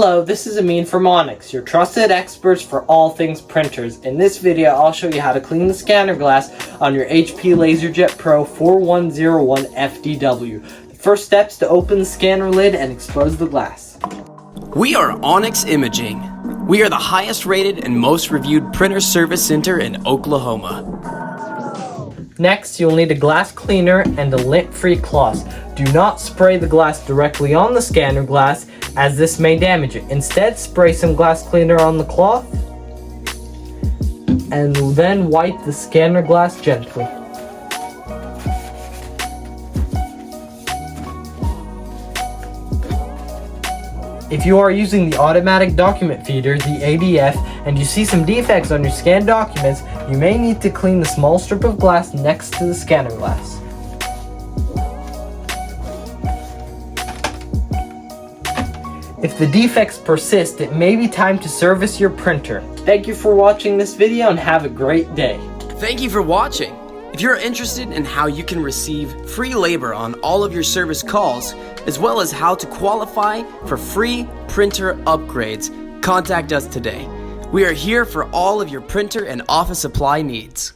Hello, this is Amin from Onyx, your trusted experts for all things printers. In this video, I'll show you how to clean the scanner glass on your HP LaserJet Pro 4101 FDW. The first step is to open the scanner lid and expose the glass. We are Onyx Imaging. We are the highest rated and most reviewed printer service center in Oklahoma. Next, you'll need a glass cleaner and a lint-free cloth. Do not spray the glass directly on the scanner glass, as this may damage it. Instead, spray some glass cleaner on the cloth and then wipe the scanner glass gently. If you are using the automatic document feeder, the ADF, and you see some defects on your scanned documents, you may need to clean the small strip of glass next to the scanner glass. If the defects persist, it may be time to service your printer. Thank you for watching this video and have a great day. Thank you for watching. If you're interested in how you can receive free labor on all of your service calls, as well as how to qualify for free printer upgrades, contact us today. We are here for all of your printer and office supply needs.